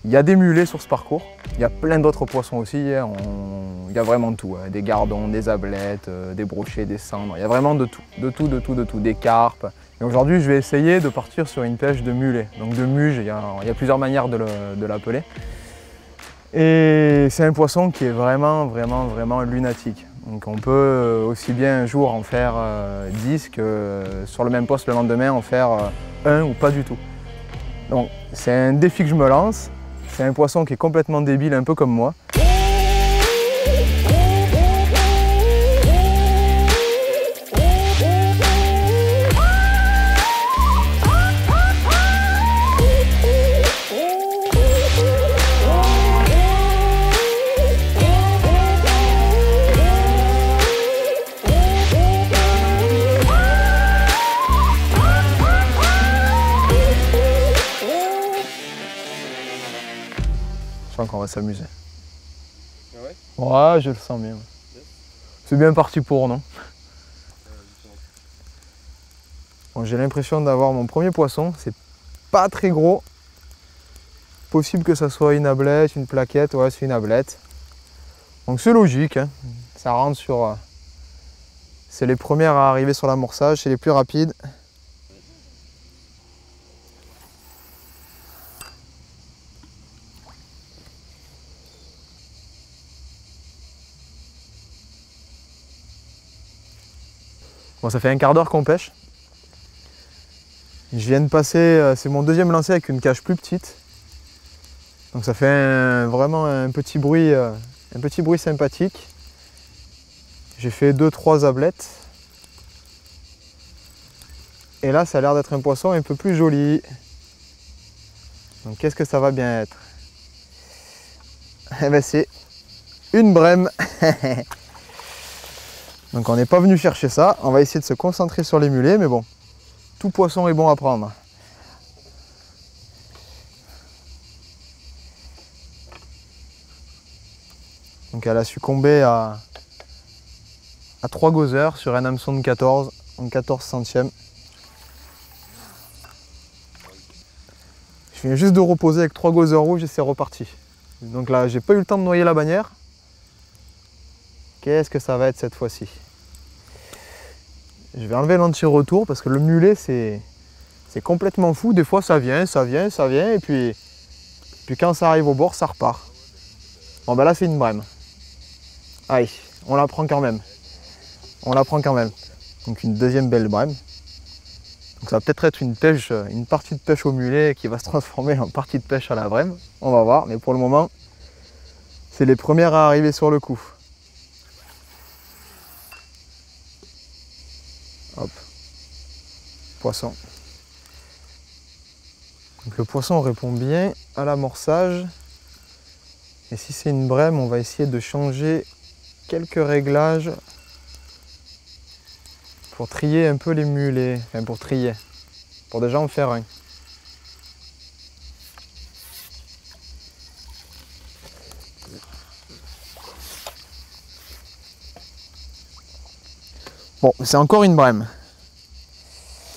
Il y a des mulets sur ce parcours, il y a plein d'autres poissons aussi, hein. Il y a vraiment de tout, hein. Des gardons, des ablettes, des brochets, des cendres, il y a vraiment de tout, des carpes. Et aujourd'hui, je vais essayer de partir sur une pêche de mulet. Donc de muge, il y a plusieurs manières de l'appeler. Et c'est un poisson qui est vraiment lunatique. Donc on peut aussi bien un jour en faire 10 que sur le même poste le lendemain en faire un ou pas du tout. Donc c'est un défi que je me lance. C'est un poisson qui est complètement débile, un peu comme moi. Je sens qu'on va s'amuser. Ah ouais? Ouais, je le sens bien. C'est bien parti pour, non? Bon, j'ai l'impression d'avoir mon premier poisson. C'est pas très gros. Possible que ça soit une ablette, une plaquette. Ouais, c'est une ablette. Donc c'est logique, hein. Ça rentre sur... C'est les premières à arriver sur l'amorçage, c'est les plus rapides. Bon, ça fait un quart d'heure qu'on pêche. Je viens de passer, c'est mon deuxième lancer avec une cache plus petite. Donc ça fait vraiment un petit bruit sympathique. J'ai fait 2-3 ablettes. Et là, ça a l'air d'être un poisson un peu plus joli. Donc qu'est-ce que ça va bien être? Eh ben c'est une brème. Donc on n'est pas venu chercher ça, on va essayer de se concentrer sur les mulets, mais bon, tout poisson est bon à prendre. Donc elle a succombé à 3 gozzers sur un hameçon de 14, en 14 centièmes. Je viens juste de reposer avec 3 gozzers rouges et c'est reparti. Donc là, j'ai pas eu le temps de noyer la bannière. Qu'est-ce que ça va être cette fois-ci? Je vais enlever l'anti-retour parce que le mulet c'est complètement fou. Des fois ça vient et puis quand ça arrive au bord ça repart. Bon ben là c'est une brème. Allez, on la prend quand même. On la prend quand même. Donc une deuxième belle brème. Donc ça va peut-être être une partie de pêche au mulet qui va se transformer en partie de pêche à la brème. On va voir, mais pour le moment c'est les premières à arriver sur le coup. Hop, poisson. Donc le poisson répond bien à l'amorçage. Et si c'est une brème, on va essayer de changer quelques réglages pour trier un peu les mulets. Enfin pour trier, pour déjà en faire un. Bon, c'est encore une brème.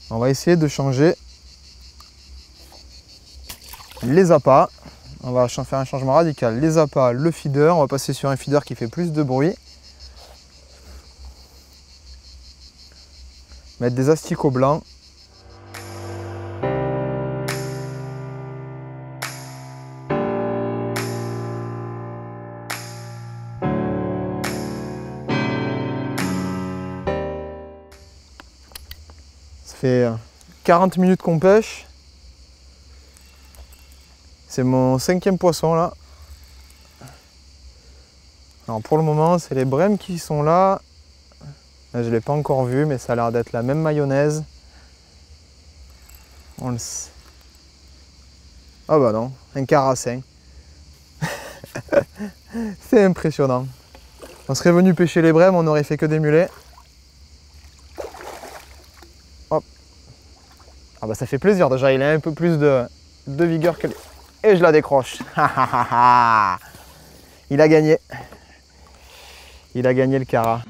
On va essayer de changer les appâts. On va faire un changement radical. Les appâts, le feeder. On va passer sur un feeder qui fait plus de bruit. Mettre des asticots blancs. Ça fait 40 minutes qu'on pêche. C'est mon 5e poisson là. Alors pour le moment, c'est les brèmes qui sont là. Là je ne l'ai pas encore vu, mais ça a l'air d'être la même mayonnaise. On le sait. Ah bah non, un carassin. C'est impressionnant. On serait venu pêcher les brèmes, on n'aurait fait que des mulets. Hop. Ah bah ça fait plaisir déjà, il a un peu plus de vigueur que les... Et je la décroche. Il a gagné. Il a gagné le cara.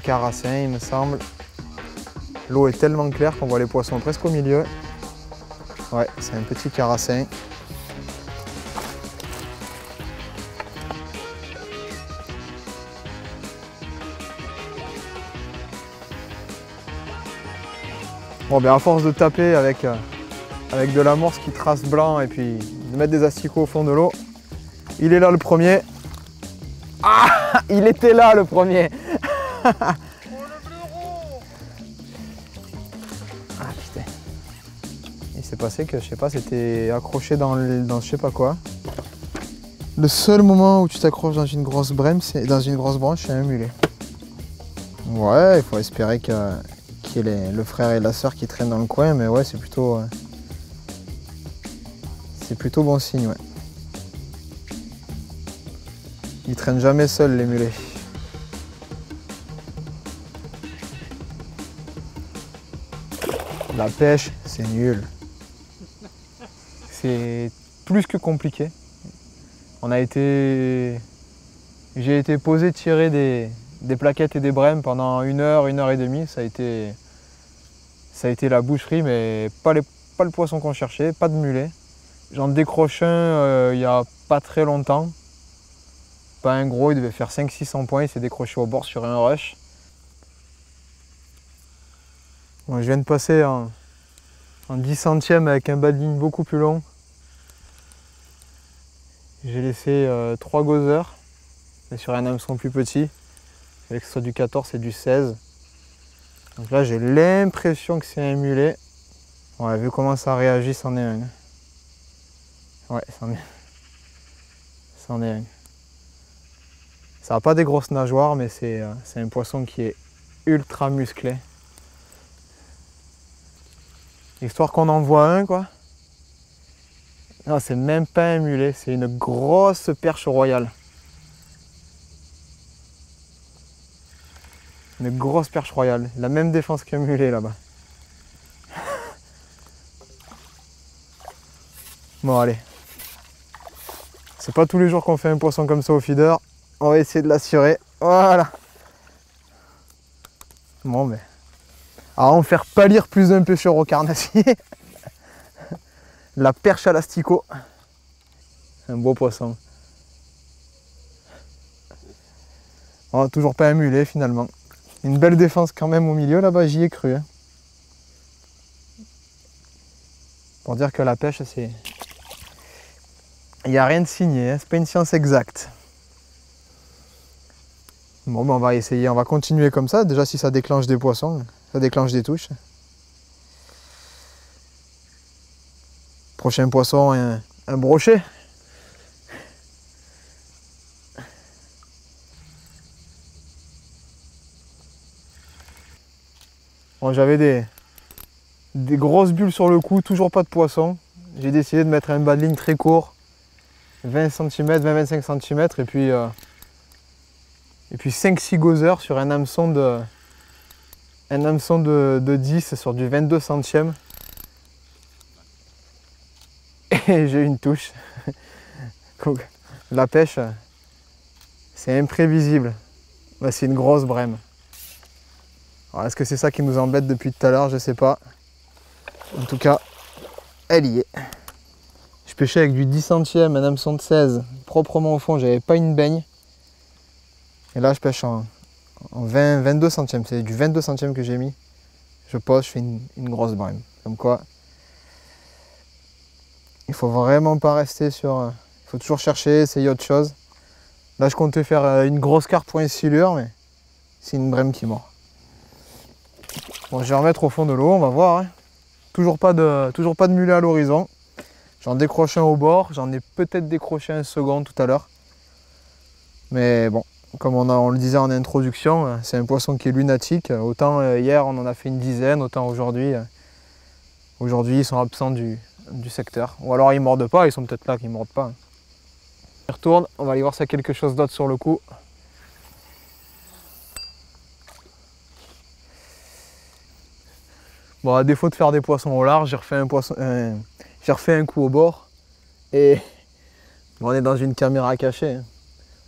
carassin, il me semble. L'eau est tellement claire qu'on voit les poissons presque au milieu. Ouais, c'est un petit carassin. Bon, ben à force de taper avec de l'amorce qui trace blanc et puis de mettre des asticots au fond de l'eau, il est là le premier. Ah, il était là le premier. Ah putain. Il s'est passé que je sais pas, c'était accroché dans je sais pas quoi. Le seul moment où tu t'accroches dans une grosse brème, c'est dans une grosse branche, c'est un mulet. Ouais, il faut espérer qu'il y ait le frère et la sœur qui traînent dans le coin, mais ouais, c'est plutôt bon signe, ouais. Ils traînent jamais seuls les mulets. La pêche, c'est nul. C'est plus que compliqué. J'ai été posé tirer des plaquettes et des brèmes pendant 1 heure, 1 heure et demie. Ça a été la boucherie, mais pas le poisson qu'on cherchait, pas de mulet. J'en décroche un il n'y a pas très longtemps. Pas un gros, il devait faire 500-600 points, il s'est décroché au bord sur un rush. Bon, je viens de passer en 10 centièmes avec un bas de ligne beaucoup plus long. J'ai laissé 3 gozzers, mais sur un hameçon plus petit. Il fallait que ce soit du 14 et du 16. Donc là j'ai l'impression que c'est un mulet. Ouais, vu comment ça réagit, c'en est un. Ouais, c'en est un. Ça n'a pas des grosses nageoires, mais c'est un poisson qui est ultra musclé. Histoire qu'on en voit un, quoi. Non, c'est même pas un mulet, c'est une grosse perche royale. Une grosse perche royale. La même défense qu'un mulet là-bas. Bon, allez. C'est pas tous les jours qu'on fait un poisson comme ça au feeder. On va essayer de l'assurer. Voilà. Bon, mais... à en faire pâlir plus d'un pêcheur au carnassier. La perche à l'asticot. Un beau poisson. Oh, toujours pas un mulet finalement. Une belle défense quand même au milieu là-bas, j'y ai cru. Hein. Pour dire que la pêche, c'est... il n'y a rien de signé, hein. C'est pas une science exacte. Bon, ben on va essayer, on va continuer comme ça. Déjà, si ça déclenche des poissons, ça déclenche des touches. Prochain poisson, un brochet. Bon, j'avais des grosses bulles sur le cou, toujours pas de poisson. J'ai décidé de mettre un bas de ligne très court, 20 cm, 20-25 cm, et puis 5-6 gozzers sur un hameçon de 10 sur du 22 centièmes. Et j'ai une touche. Donc, la pêche, c'est imprévisible. Bah, c'est une grosse brème. Est-ce que c'est ça qui nous embête depuis tout à l'heure? Je sais pas. En tout cas, elle y est. Je pêchais avec du 10 centièmes, un hameçon de 16, proprement au fond, j'avais pas une baigne. Et là, je pêche en 22 centièmes. C'est du 22 centièmes que j'ai mis. Je pose, je fais une grosse brème. Comme quoi, il faut vraiment pas rester sur... il faut toujours chercher, essayer autre chose. Là, je comptais faire une grosse carpe pour une silure, mais c'est une brème qui mord. Bon, je vais remettre au fond de l'eau, on va voir. Hein. Toujours pas de mulet à l'horizon. J'en décroche un au bord, j'en ai peut-être décroché un second tout à l'heure. Mais bon, comme on le disait en introduction, c'est un poisson qui est lunatique. Autant hier on en a fait une dizaine, autant aujourd'hui ils sont absents du secteur. Ou alors ils mordent pas, ils sont peut-être là qu'ils mordent pas. Je retourne, on va aller voir s'il y a quelque chose d'autre sur le coup. Bon, à défaut de faire des poissons au large, j'ai refait un coup au bord. Et bon, on est dans une caméra cachée. Hein.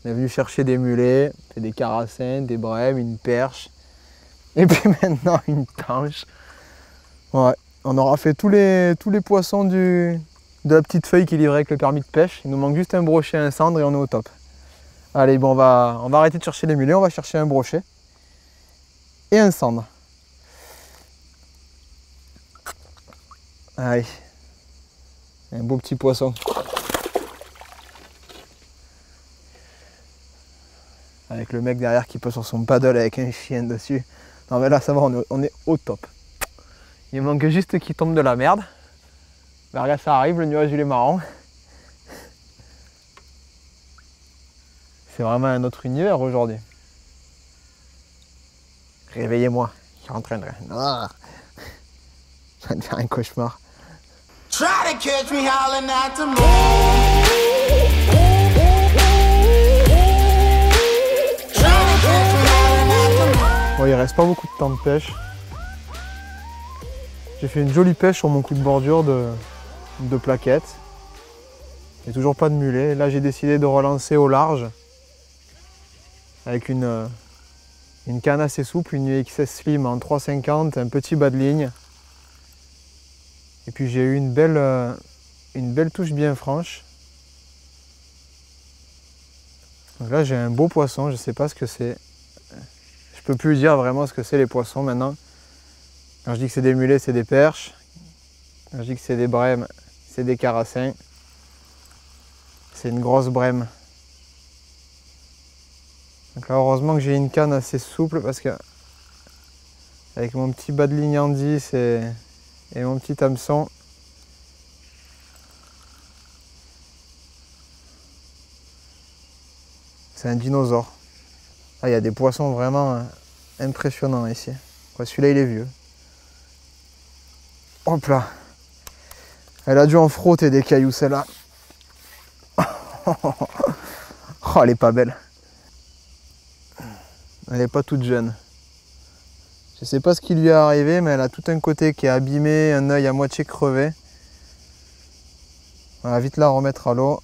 On est venu chercher des mulets, des carassins, des brèmes, une perche. Et puis maintenant une tanche. Ouais, on aura fait tous les poissons de la petite feuille qui est livrée avec le permis de pêche. Il nous manque juste un brochet, un cendre et on est au top. Allez, bon, on va arrêter de chercher les mulets, on va chercher un brochet et un cendre. Allez, un beau petit poisson. Avec le mec derrière qui peut sur son paddle avec un chien dessus. Non mais là ça va, on est au top. Il manque juste qu'il tombe de la merde. Ben regarde, ça arrive, le nuage il est marrant. C'est vraiment un autre univers aujourd'hui. Réveillez-moi, je suis en train de... Ah, ça va me faire un cauchemar. Try to catch me howling at the moon. Bon, il reste pas beaucoup de temps de pêche. J'ai fait une jolie pêche sur mon coup de bordure de plaquettes. Il n'y a toujours pas de mulet. Là, j'ai décidé de relancer au large avec une canne assez souple, une XS Slim en 3,50, un petit bas de ligne. Et puis j'ai eu une belle touche bien franche. Donc là, j'ai un beau poisson, je ne sais pas ce que c'est. Je peux plus dire vraiment ce que c'est les poissons maintenant. Quand je dis que c'est des mulets, c'est des perches. Quand je dis que c'est des brèmes, c'est des carassins. C'est une grosse brème. Donc là, heureusement que j'ai une canne assez souple parce que avec mon petit bas de ligne en 10 et mon petit hameçon, c'est un dinosaure. Ah, il y a des poissons vraiment impressionnants ici. Celui-là, il est vieux. Hop là. Elle a dû en frotter des cailloux, celle-là. Oh, elle est pas belle. Elle est pas toute jeune. Je sais pas ce qui lui est arrivé, mais elle a tout un côté qui est abîmé, un œil à moitié crevé. On va vite la remettre à l'eau.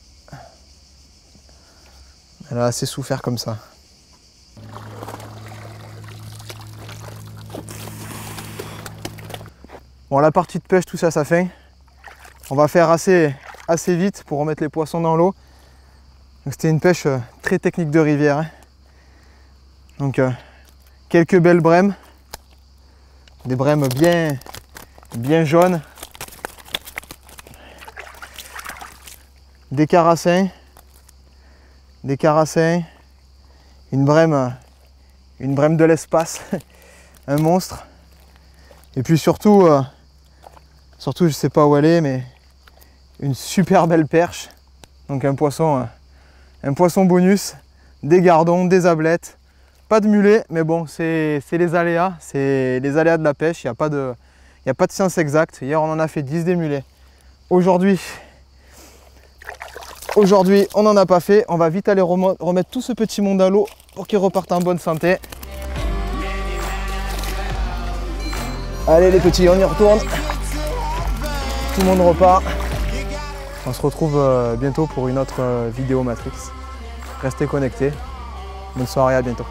Elle a assez souffert comme ça. Bon, la partie de pêche, tout ça, ça fait. On va faire assez vite pour remettre les poissons dans l'eau. C'était une pêche très technique de rivière. Hein. Donc, quelques belles brèmes. Des brèmes bien jaunes. Des carassins. Une brème de l'espace. Un monstre. Et puis surtout, je sais pas où elle est, mais une super belle perche. Donc un poisson bonus, des gardons, des ablettes, pas de mulet, mais bon, c'est les aléas de la pêche, il n'y a pas de science exacte. Hier on en a fait 10 des mulets. Aujourd'hui, on n'en a pas fait, on va vite aller remettre tout ce petit monde à l'eau pour qu'il reparte en bonne santé. Allez les petits, on y retourne. Tout le monde repart. On se retrouve bientôt pour une autre vidéo Matrix. Restez connectés. Bonne soirée, à bientôt.